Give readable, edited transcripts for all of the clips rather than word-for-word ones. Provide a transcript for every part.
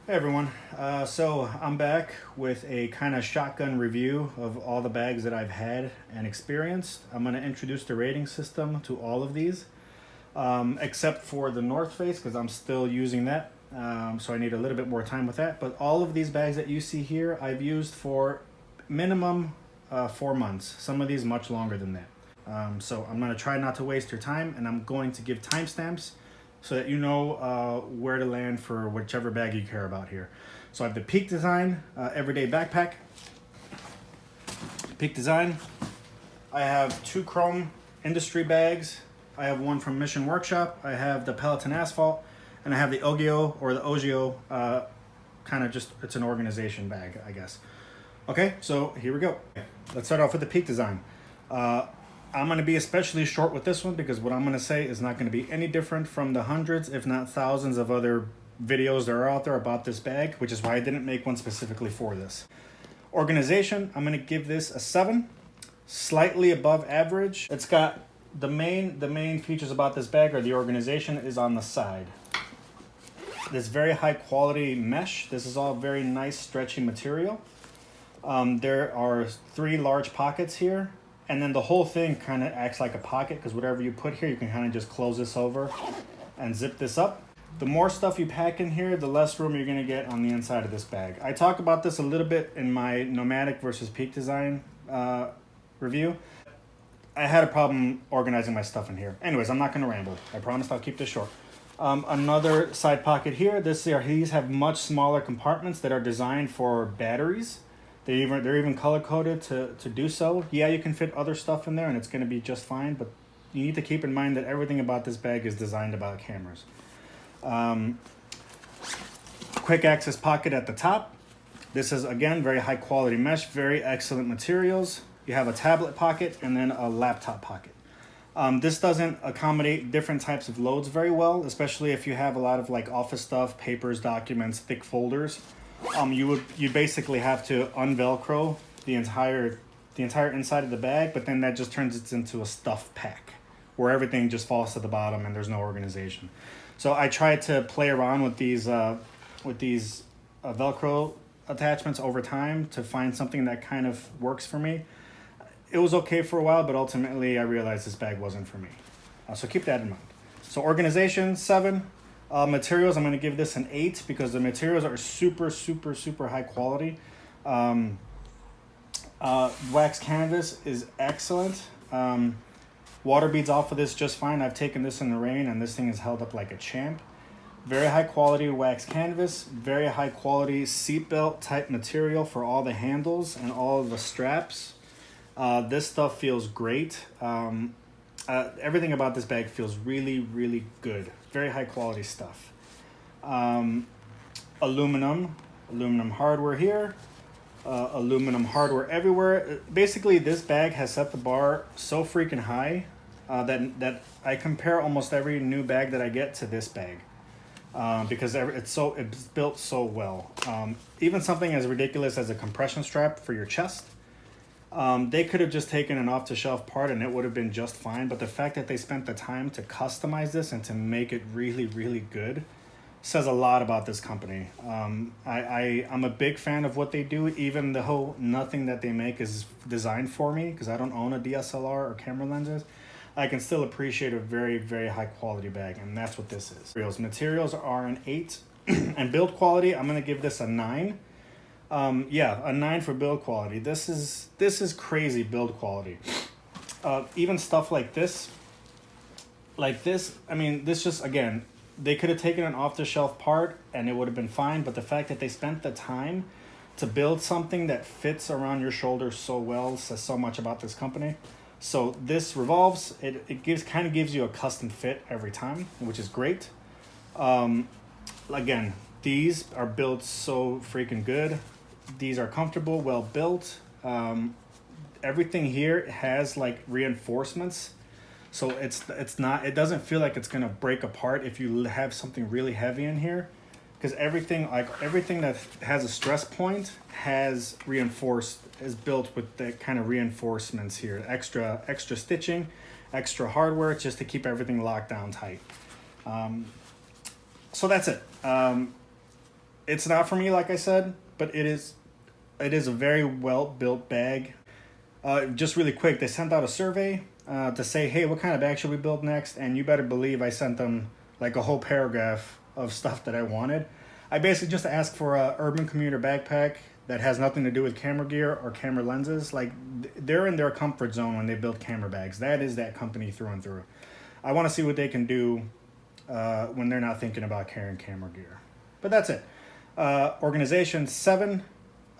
Hey everyone, so I'm back with a kind of shotgun review of all the bags that I've had and experienced. I'm going to introduce the rating system to all of these, except for the North Face because I'm still using that, so I need a little bit more time with that. But all of these bags that you see here I've used for minimum 4 months, some of these much longer than that. So I'm going to try not to waste your time, and I'm going to give timestamps so that you know where to land for whichever bag you care about here. So I have the Peak Design Everyday Backpack. Peak Design. I have 2 chrome industry bags. I have one from Mission Workshop. I have the Peloton Asphalt, and I have the Ogio or the Ogio, kind of just, it's an organization bag, I guess. Okay, so here we go. Let's start off with the Peak Design. I'm going to be especially short with this one because what I'm going to say is not going to be any different from the hundreds, if not thousands of other videos that are out there about this bag, which is why I didn't make one specifically for this. Organization, I'm going to give this a 7, slightly above average. It's got the main features about this bag, or the organization, is on the side. This very high quality mesh. This is all very nice stretchy material. There are 3 large pockets here. And then the whole thing kind of acts like a pocket because whatever you put here, you can kind of just close this over and zip this up. The more stuff you pack in here, the less room you're going to get on the inside of this bag. I talk about this a little bit in my Nomadic versus Peak Design review. I had a problem organizing my stuff in here. Anyways, I'm not going to ramble. I promise I'll keep this short. Another side pocket here. These have much smaller compartments that are designed for batteries. They're even color coded to do so. Yeah, you can fit other stuff in there and it's going to be just fine, but you need to keep in mind that everything about this bag is designed about cameras. Quick access pocket at the top. This is, again, very high quality mesh, very excellent materials. You have a tablet pocket and then a laptop pocket. This doesn't accommodate different types of loads very well, especially if you have a lot of like office stuff, papers, documents, thick folders. You basically have to unvelcro the entire inside of the bag, but then that just turns it into a stuff pack where everything just falls to the bottom and there's no organization. So I tried to play around with these Velcro attachments over time to find something that kind of works for me. It was okay for a while, but ultimately I realized this bag wasn't for me. So keep that in mind. So organization, 7. Materials, I'm going to give this an 8 because the materials are super high quality. Wax canvas is excellent. Water beads off of this just fine. I've taken this in the rain and this thing is held up like a champ. Very high quality wax canvas, very high quality seatbelt type material for all the handles and all of the straps. This stuff feels great. Everything about this bag feels really good. Very high quality stuff. Aluminum hardware here. Aluminum hardware everywhere. Basically, this bag has set the bar so freaking high that I compare almost every new bag that I get to this bag because it's built so well. Even something as ridiculous as a compression strap for your chest. They could have just taken an off-the-shelf part and it would have been just fine, but the fact that they spent the time to customize this and to make it really good says a lot about this company. I'm a big fan of what they do, even though nothing that they make is designed for me because I don't own a DSLR or camera lenses. I can still appreciate a very high quality bag, and that's what this is. Materials are an 8, and build quality, I'm going to give this a 9. Yeah, a 9 for build quality. This is crazy build quality. Even stuff like this, I mean, this just, again, they could have taken an off-the-shelf part and it would have been fine, but the fact that they spent the time to build something that fits around your shoulders so well says so much about this company. So this revolves, it kind of gives you a custom fit every time, which is great. Again, these are built so freaking good. These are comfortable, well built. Everything here has like reinforcements, so it doesn't feel like it's gonna break apart if you have something really heavy in here, because everything that has a stress point is built with the kind of reinforcements here, extra stitching, extra hardware just to keep everything locked down tight. So that's it. It's not for me, like I said, but it is a very well built bag. Just really quick, they sent out a survey to say, hey, what kind of bag should we build next? And you better believe I sent them like a whole paragraph of stuff that I wanted. I basically just asked for a urban commuter backpack that has nothing to do with camera gear or camera lenses. Like, they're in their comfort zone when they build camera bags. That is that company through and through. I want to see what they can do when they're not thinking about carrying camera gear. But that's it. Organization 7,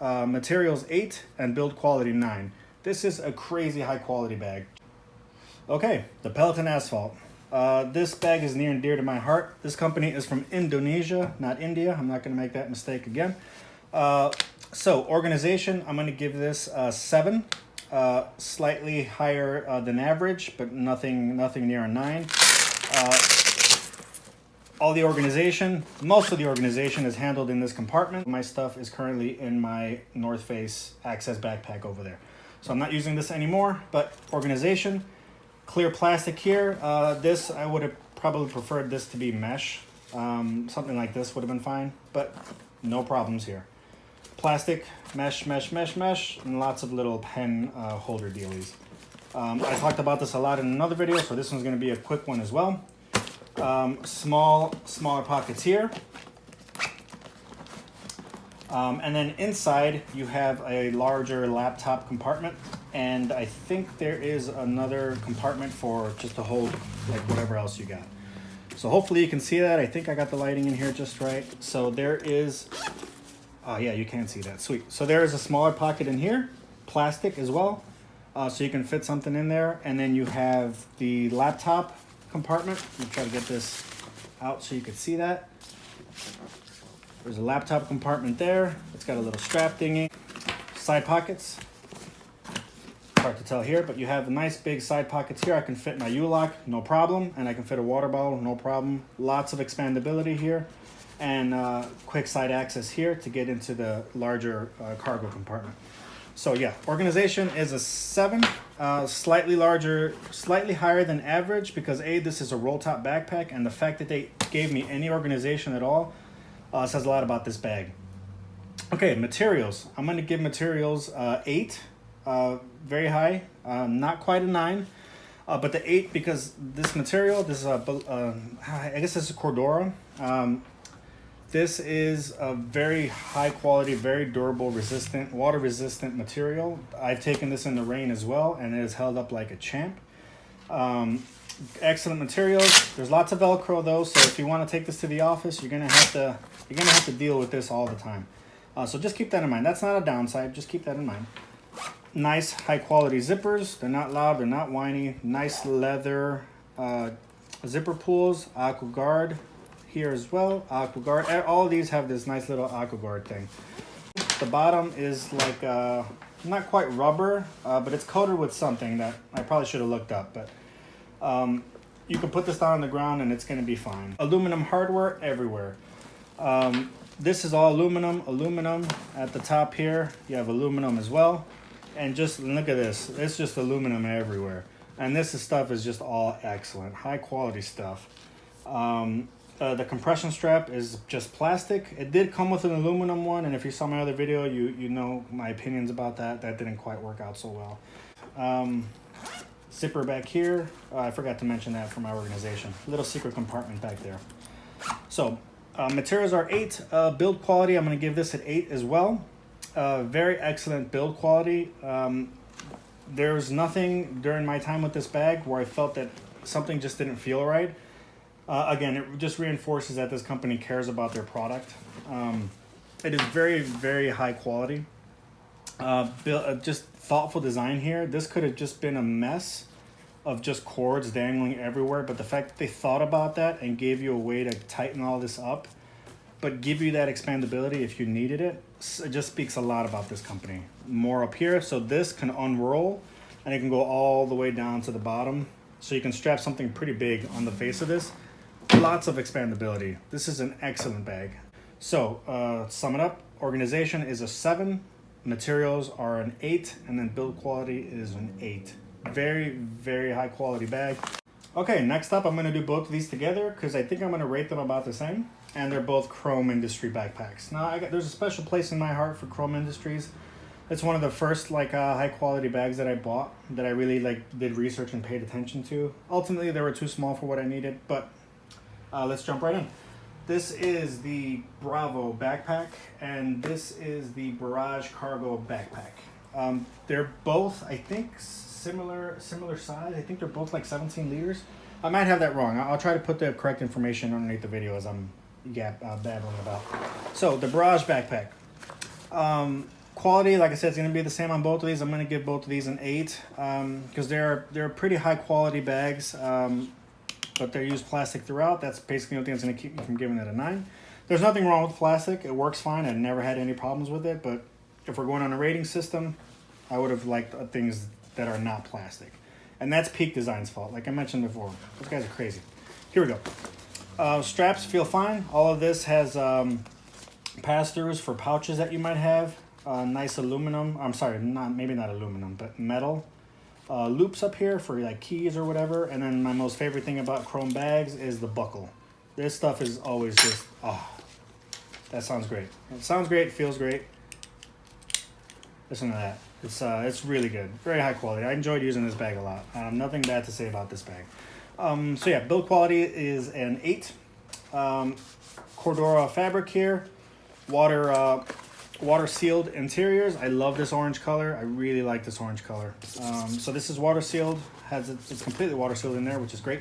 materials 8, and build quality 9. This is a crazy high quality bag. Okay, the Peloton Asphalt. This bag is near and dear to my heart. This company is from Indonesia, not India. I'm not going to make that mistake again. So organization, I'm going to give this a 7. Slightly higher than average, but nothing near a 9. All the organization, most of the organization is handled in this compartment. My stuff is currently in my North Face Access backpack over there. So I'm not using this anymore, but organization, clear plastic here. This, I would have probably preferred this to be mesh. Something like this would have been fine, but no problems here. Plastic, mesh, and lots of little pen holder dealies. I talked about this a lot in another video, so this one's gonna be a quick one as well. Smaller pockets here. And then inside you have a larger laptop compartment, and I think there is another compartment for just to hold like whatever else you got. So hopefully you can see that. I think I got the lighting in here just right. So there is, oh yeah, you can see that, sweet. So there is a smaller pocket in here, plastic as well, so you can fit something in there. And then you have the laptop compartment. Let me try to get this out so you can see that. There's a laptop compartment there. It's got a little strap thingy. Side pockets. Hard to tell here, but you have nice big side pockets here. I can fit my U-lock, no problem. And I can fit a water bottle, no problem. Lots of expandability here. And quick side access here to get into the larger cargo compartment. So yeah, organization is a 7. Slightly larger, slightly higher than average because A, this is a roll top backpack, and the fact that they gave me any organization at all says a lot about this bag. Okay, materials. I'm going to give materials 8. Very high. Not quite a 9. But the 8 because this material, this is I guess this is Cordura. This is a very high quality, very durable, resistant, water resistant material. I've taken this in the rain as well, and it has held up like a champ. Excellent materials. There's lots of Velcro though, so if you want to take this to the office, you're gonna have to deal with this all the time. So just keep that in mind. That's not a downside. Just keep that in mind. Nice high quality zippers. They're not loud. They're not whiny. Nice leather zipper pulls. Aqua Guard here as well. Aqua Guard. All of these have this nice little Aqua Guard thing. The bottom is like not quite rubber, but it's coated with something that I probably should have looked up. But you can put this down on the ground and it's going to be fine. Aluminum hardware everywhere. This is all aluminum at the top here. You have aluminum as well. And just look at this. It's just aluminum everywhere. And this stuff is just all excellent. High quality stuff. The compression strap is just plastic. It did come with an aluminum one. And if you saw my other video, you know my opinions about that. That didn't quite work out so well. Zipper back here. I forgot to mention that for my organization. Little secret compartment back there. So materials are 8. Build quality, I'm going to give this an 8 as well. Very excellent build quality. There's nothing during my time with this bag where I felt that something just didn't feel right. Again, it just reinforces that this company cares about their product. It is very, very high quality. Just thoughtful design here. This could have just been a mess of just cords dangling everywhere, but the fact that they thought about that and gave you a way to tighten all this up, but give you that expandability if you needed it, it just speaks a lot about this company. More up here, so this can unroll and it can go all the way down to the bottom, so you can strap something pretty big on the face of this. Lots of expandability. This is an excellent bag. So sum it up, organization is a 7, materials are an 8, and then build quality is an 8. Very, very high quality bag. Okay, next up I'm going to do both of these together because I think I'm going to rate them about the same. And they're both Chrome Industry backpacks. Now, there's a special place in my heart for Chrome Industries. It's one of the first like high quality bags that I bought that I really did research and paid attention to. Ultimately, they were too small for what I needed, but let's jump right in. This is the Bravo backpack, and this is the Barrage Cargo backpack. They're both, I think, similar size. I think they're both like 17 liters. I might have that wrong. I'll try to put the correct information underneath the video as I'm babbling about. So the Barrage backpack. Quality, like I said, is going to be the same on both of these. I'm going to give both of these an 8 because they're pretty high quality bags, but they're used plastic throughout. That's basically the only thing that's going to keep me from giving it a 9. There's nothing wrong with plastic. It works fine. I never had any problems with it, but if we're going on a rating system, I would have liked things that are not plastic. And that's Peak Design's fault, like I mentioned before. Those guys are crazy. Here we go. Straps feel fine. All of this has pass-throughs for pouches that you might have. Nice aluminum, I'm sorry, maybe not aluminum, but metal loops up here for like keys or whatever. And then my most favorite thing about Chrome bags is the buckle. This stuff is always just, oh, that sounds great. It sounds great, feels great. Listen to that. It's really good, very high quality. I enjoyed using this bag a lot. Nothing bad to say about this bag. So yeah, build quality is an 8. Cordura fabric here, water sealed interiors. I love this orange color. I really like this orange color. So this is water sealed. It's completely water sealed in there, which is great.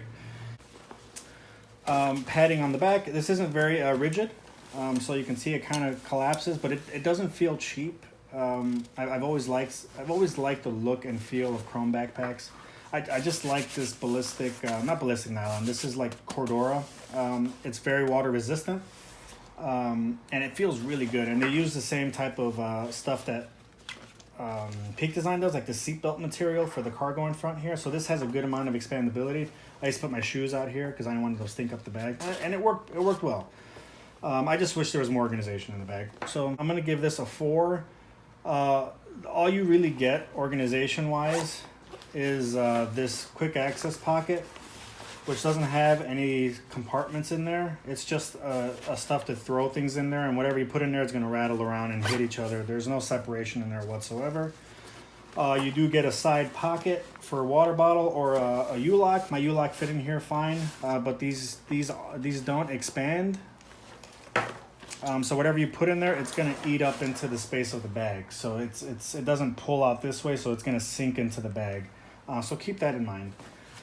Padding on the back. This isn't very rigid, so you can see it kind of collapses, but it doesn't feel cheap. I've always liked the look and feel of Chrome backpacks. I just like this ballistic, not ballistic nylon. This is like Cordura. It's very water resistant. And it feels really good. And they use the same type of stuff that Peak Design does, like the seatbelt material for the cargo in front here. So this has a good amount of expandability. I used to put my shoes out here because I didn't want to stink up the bag, and it worked well. I just wish there was more organization in the bag. So I'm gonna give this a 4. All you really get organization wise is this quick access pocket, which doesn't have any compartments in there. It's just a stuff to throw things in there, and whatever you put in there is gonna rattle around and hit each other. There's no separation in there whatsoever. You do get a side pocket for a water bottle or a U-lock. My U-lock fit in here fine, but these don't expand. So whatever you put in there, it's gonna eat up into the space of the bag. So it doesn't pull out this way, so it's gonna sink into the bag. So keep that in mind.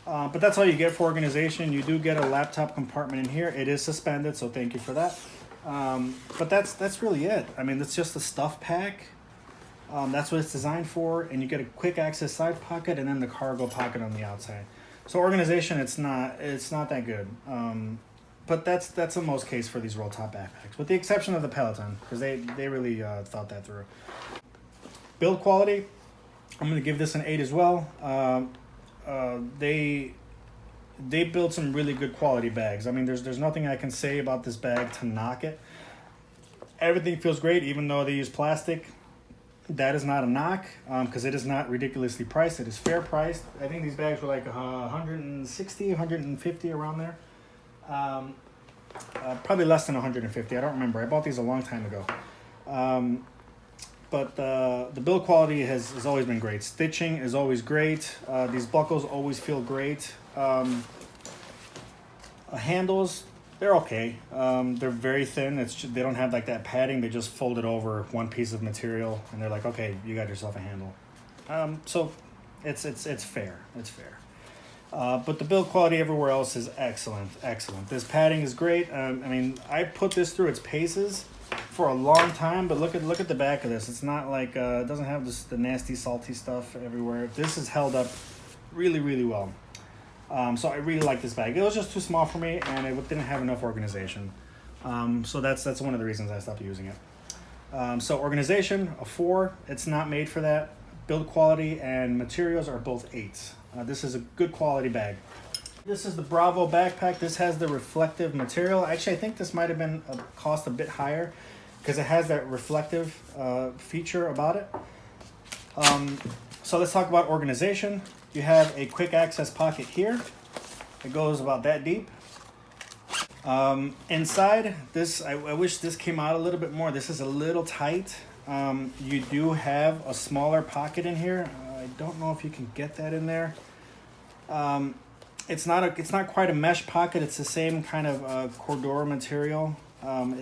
But that's all you get for organization. You do get a laptop compartment in here. It is suspended, so thank you for that. But that's really it. I mean, it's just a stuff pack. That's what it's designed for, and you get a quick access side pocket and then the cargo pocket on the outside. So organization, it's not that good. But that's in most case for these roll top backpacks, with the exception of the Peloton, because they really thought that through. Build quality, I'm gonna give this an 8 as well. They build some really good quality bags. I mean, there's nothing I can say about this bag to knock it. Everything feels great, even though they use plastic. That is not a knock, because it is not ridiculously priced. It is fair priced. I think these bags were like 160, 150 around there. Probably less than 150. I don't remember. I bought these a long time ago. But the build quality has always been great. Stitching is always great. These buckles always feel great. Handles, they're okay. They're very thin. They don't have like that padding. They just fold it over one piece of material, and they're like, okay, you got yourself a handle. So it's fair. It's fair. But the build quality everywhere else is excellent. This padding is great. I mean, I put this through its paces for a long time, but look at the back of this. It's not like it doesn't have the nasty salty stuff everywhere. This is held up really well. So I really like this bag. It was just too small for me, and it didn't have enough organization. So that's one of the reasons I stopped using it. So organization, a 4. It's not made for that. Build quality and materials are both 8s. This is a good quality bag. This is the Bravo backpack. This has the reflective material. Actually, I think this might have been cost a bit higher because it has that reflective feature about it. So let's talk about organization. You have a quick access pocket here. It goes about that deep. Inside this, I wish this came out a little bit more. This is a little tight. You do have a smaller pocket in here. I don't know if you can get that in there. It's not quite a mesh pocket. It's the same kind of Cordura material.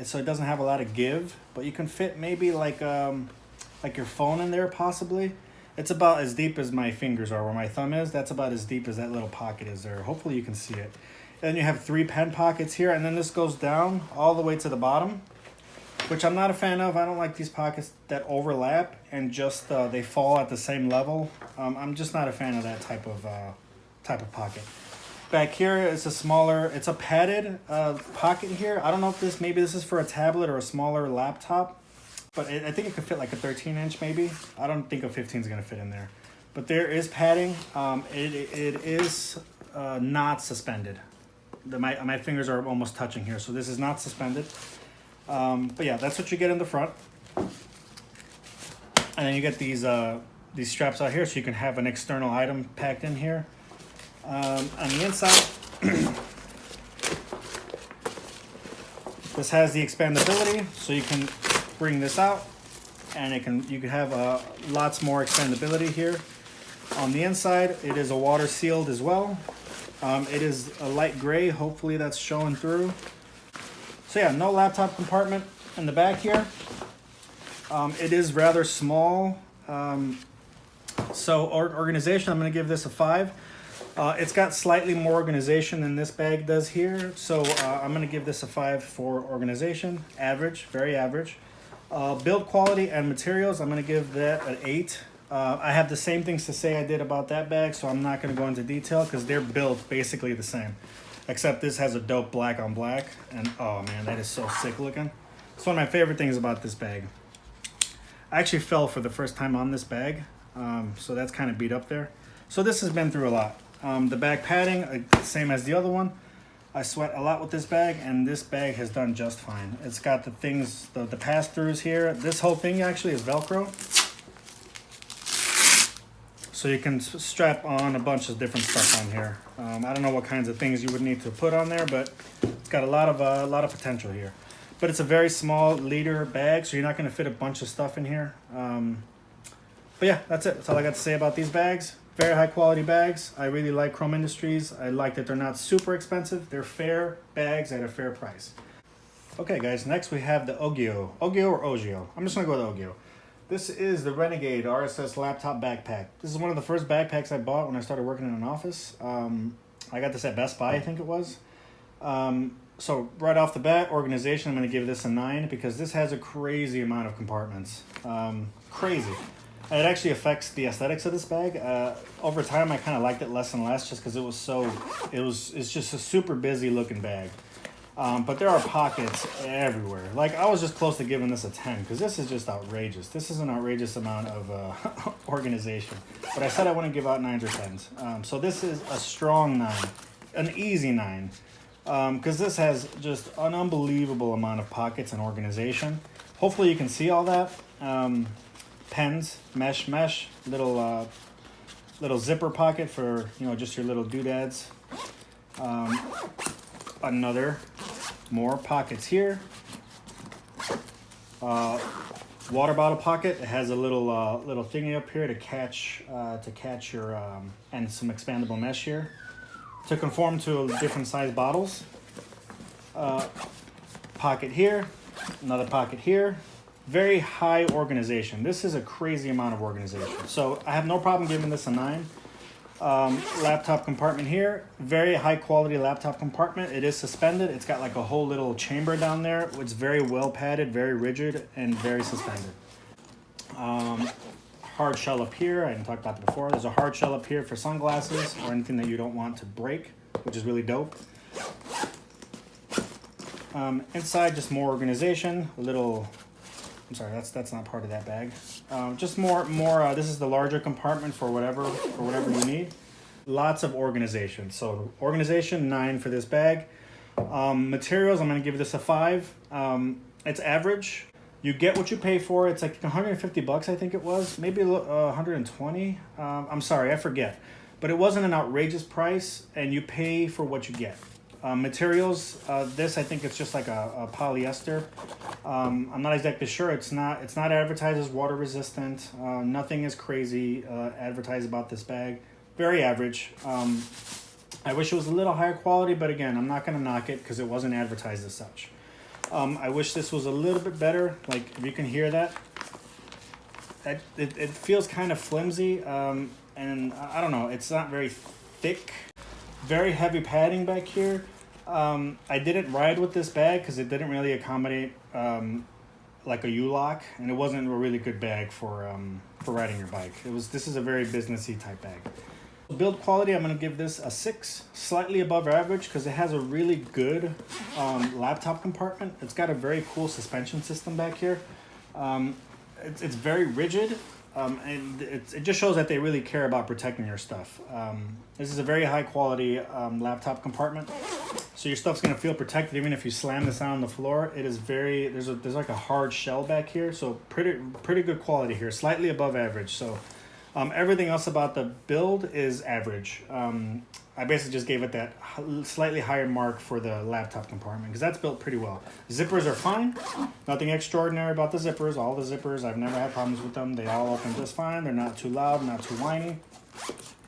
So it doesn't have a lot of give, but you can fit maybe like your phone in there possibly. It's about as deep as my fingers are where my thumb is. That's about as deep as that little pocket is there. Hopefully you can see it. Then you have 3 pen pockets here, and then this goes down all the way to the bottom, which I'm not a fan of. I don't like these pockets that overlap and just they fall at the same level. I'm just not a fan of that type of pocket. Back here is it's a padded pocket here. I don't know if maybe this is for a tablet or a smaller laptop, but I think it could fit like a 13-inch maybe. I don't think a 15 is gonna fit in there, but there is padding. It is not suspended. My fingers are almost touching here, so this is not suspended. But yeah, that's what you get in the front. And then you get these straps out here so you can have an external item packed in here. On the inside, this has the expandability, so you can bring this out, and you can have lots more expandability here. On the inside, it is a water sealed as well. It is a light gray. Hopefully that's showing through. So yeah, no laptop compartment in the back here. It is rather small. So organization, I'm going to give this a 5. It's got slightly more organization than this bag does here. So I'm going to give this a 5 for organization. Average, very average. Build quality and materials, I'm going to give that an 8. I have the same things to say I did about that bag, so I'm not going to go into detail because they're built basically the same. Except this has a dope black on black, and oh man, that is so sick looking. It's one of my favorite things about this bag. I actually fell for the first time on this bag, so that's kind of beat up there. So this has been through a lot. The bag padding, same as the other one. I sweat a lot with this bag, and this bag has done just fine. It's got the things, the pass-throughs here. This whole thing actually is Velcro. So you can strap on a bunch of different stuff on here. I don't know what kinds of things you would need to put on there, but it's got a lot of potential here. But it's a very small liter bag, so you're not going to fit a bunch of stuff in here. But yeah, that's it. That's all I got to say about these bags. Very high quality bags. I really like Chrome Industries. I like that they're not super expensive. They're fair bags at a fair price. Okay guys, next we have the Ogio. Ogio or Ogio? I'm just going to go with Ogio. This is the Renegade RSS laptop backpack. This is one of the first backpacks I bought when I started working in an office. I got this at Best Buy, I think it was. So right off the bat, organization, I'm going to give this a 9 because this has a crazy amount of compartments. Crazy. And it actually affects the aesthetics of this bag. Over time, I kind of liked it less and less just because it's just a super busy looking bag. But there are pockets everywhere. Like, I was just close to giving this a 10 because this is just outrageous. This is an outrageous amount of organization. But I said I wouldn't give out 9s or 10s. So this is a strong 9, an easy 9. Because this has just an unbelievable amount of pockets and organization. Hopefully you can see all that. Pens, mesh, little zipper pocket for, just your little doodads. More pockets here. Water bottle pocket. It has a little thingy up here to catch your and some expandable mesh here to conform to different size bottles. Pocket here, another pocket here. Very high organization. This is a crazy amount of organization. So I have no problem giving this a 9. Laptop compartment here. Very high quality laptop compartment. It is suspended. It's got like a whole little chamber down there. It's very well padded, very rigid, and very suspended. Hard shell up here. I didn't talk about that before. There's a hard shell up here for sunglasses or anything that you don't want to break, which is really dope. Inside, just more organization. I'm sorry, that's not part of that bag. Just more. This is the larger compartment for whatever you need. Lots of organization. So organization 9 for this bag. Materials, I'm going to give this a 5. It's average. You get what you pay for. It's like $150, I think it was, maybe 120. I'm sorry, I forget. but it wasn't an outrageous price, and you pay for what you get. Materials, this I think it's just like a polyester. I'm not exactly sure. It's not advertised as water resistant. Nothing is crazy advertised about this bag. Very average. I wish it was a little higher quality, but again, I'm not going to knock it because it wasn't advertised as such. I wish this was a little bit better. Like, if you can hear that, it feels kind of flimsy, and I don't know, it's not very thick. Very heavy padding back here. I didn't ride with this bag because it didn't really accommodate like a U-lock, and it wasn't a really good bag for riding your bike. This is a very businessy type bag. Build quality, I'm going to give this a 6, slightly above average because it has a really good laptop compartment. It's got a very cool suspension system back here. It's very rigid, and it just shows that they really care about protecting your stuff. This is a very high quality laptop compartment, so your stuff's going to feel protected even if you slam this out on the floor. It is very, there's like a hard shell back here, so pretty good quality here, slightly above average. So everything else about the build is average. I basically just gave it that slightly higher mark for the laptop compartment because that's built pretty well. Zippers are fine. Nothing extraordinary about the zippers. All the zippers, I've never had problems with them. They all open just fine. They're not too loud, not too whiny.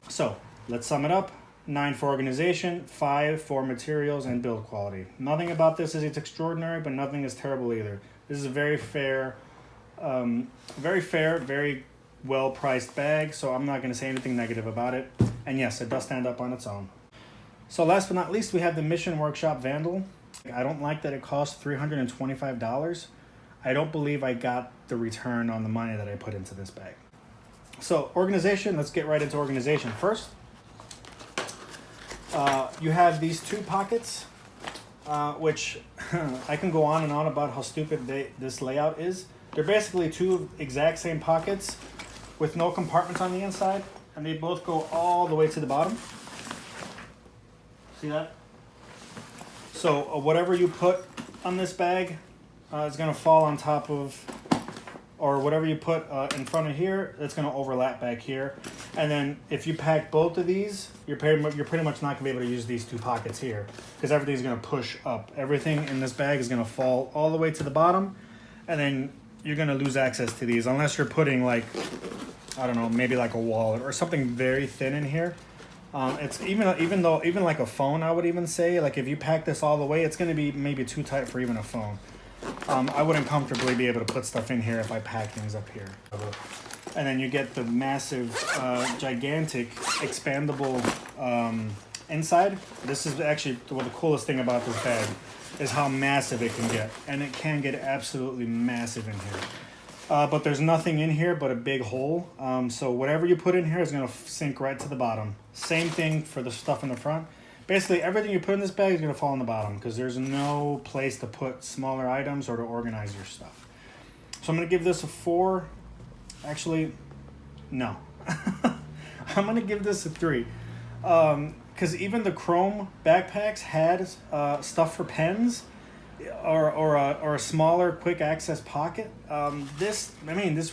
So let's sum it up. 9 for organization, 5 for materials and build quality. Nothing about this is extraordinary, but nothing is terrible either. This is a very fair, very well-priced bag, so I'm not going to say anything negative about it. And yes, it does stand up on its own. So last but not least, we have the Mission Workshop Vandal. I don't like that it costs $325. I don't believe I got the return on the money that I put into this bag. So organization, let's get right into organization first. You have these 2 pockets, which I can go on and on about how stupid this layout is. They're basically 2 exact same pockets with no compartments on the inside, and they both go all the way to the bottom. See that? So whatever you put on this bag is going to fall on top of, or whatever you put in front of here, it's going to overlap back here. And then if you pack both of these, you're pretty much not going to be able to use these 2 pockets here because everything's going to push up. Everything in this bag is going to fall all the way to the bottom, and then you're going to lose access to these unless you're putting, like, I don't know, maybe like a wallet or something very thin in here. It's even like a phone, I would even say, like if you pack this all the way, it's going to be maybe too tight for even a phone. I wouldn't comfortably be able to put stuff in here if I pack things up here. And then you get the massive, gigantic, expandable inside. This is actually the coolest thing about this bag is how massive it can get. And it can get absolutely massive in here. But there's nothing in here but a big hole. So whatever you put in here is going to sink right to the bottom. Same thing for the stuff in the front. Basically, everything you put in this bag is going to fall in the bottom because there's no place to put smaller items or to organize your stuff. So I'm going to give this a 4. Actually, no. I'm going to give this a 3. Because even the chrome backpacks had stuff for pens or a smaller quick access pocket. This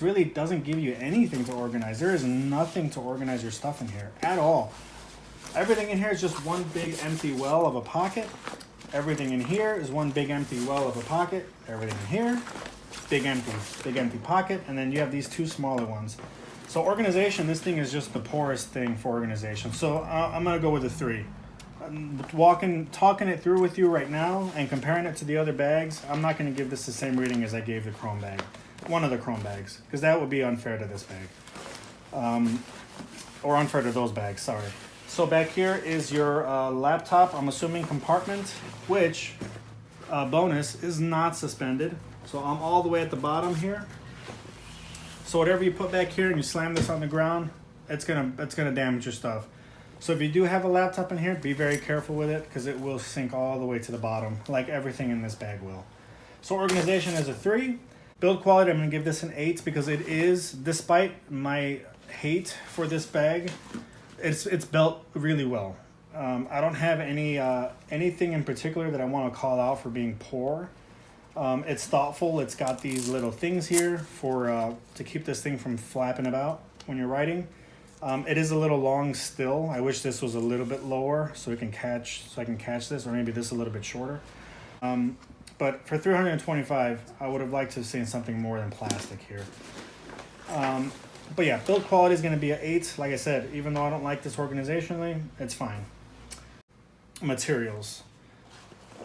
really doesn't give you anything to organize. There is nothing to organize your stuff in here at all. Everything in here is just one big empty well of a pocket. Everything in here is one big empty well of a pocket. Everything in here, big empty pocket. And then you have these 2 smaller ones. So organization, this thing is just the poorest thing for organization. So I'm going to go with a 3. Talking it through with you right now and comparing it to the other bags, I'm not going to give this the same rating as I gave the chrome bag. One of the chrome bags, because that would be unfair to this bag. Or unfair to those bags, sorry. So back here is your laptop, I'm assuming compartment, which, bonus, is not suspended. So I'm all the way at the bottom here. So whatever you put back here and you slam this on the ground, it's gonna damage your stuff. So if you do have a laptop in here, be very careful with it because it will sink all the way to the bottom, like everything in this bag will. So organization is a 3. Build quality, I'm gonna give this an 8 because it is, despite my hate for this bag, it's built really well. I don't have anything in particular that I want to call out for being poor. It's thoughtful. It's got these little things here for to keep this thing from flapping about when you're writing. It is a little long still. I wish this was a little bit lower so I can catch this, or maybe this a little bit shorter. But for $325, I would have liked to have seen something more than plastic here. But yeah, build quality is going to be an 8. Like I said, even though I don't like this organizationally, it's fine. Materials.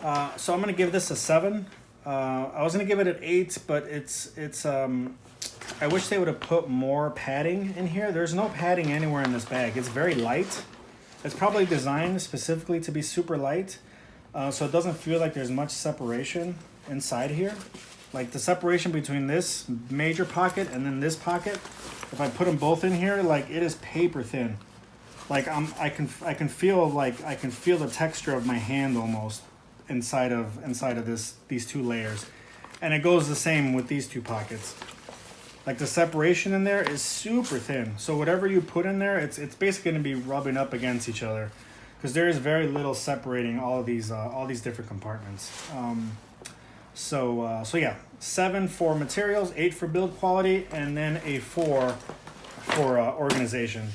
So I'm going to give this a 7. I was going to give it an 8, but it's I wish they would have put more padding in here. There's no padding anywhere in this bag. It's very light. It's probably designed specifically to be super light, so it doesn't feel like there's much separation inside here. Like the separation between this major pocket and then this pocket, if I put them both in here, like it is paper thin. Like I can feel the texture of my hand almost inside of these two layers, and it goes the same with these two pockets. Like the separation in there is super thin. So whatever you put in there, it's basically going to be rubbing up against each other, because there is very little separating all these different compartments. So yeah, 7 for materials, 8 for build quality, and then a 4 for organization.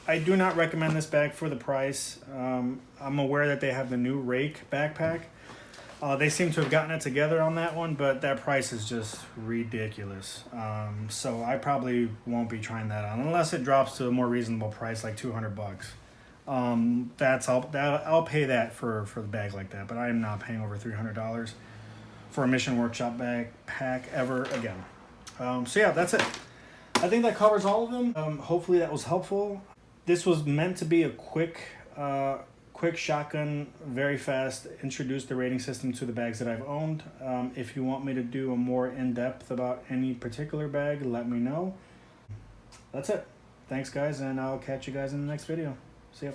I do not recommend this bag for the price. I'm aware that they have the new Rake backpack. They seem to have gotten it together on that one, but that price is just ridiculous. So I probably won't be trying that on unless it drops to a more reasonable price, like $200. I'll pay that for the bag like that, but I am not paying over $300 for a Mission Workshop backpack ever again. So yeah, that's it. I think that covers all of them. Hopefully that was helpful. This was meant to be a quick shotgun, very fast, introduce the rating system to the bags that I've owned. If you want me to do a more in-depth about any particular bag, let me know. That's it. Thanks guys, and I'll catch you guys in the next video. See ya.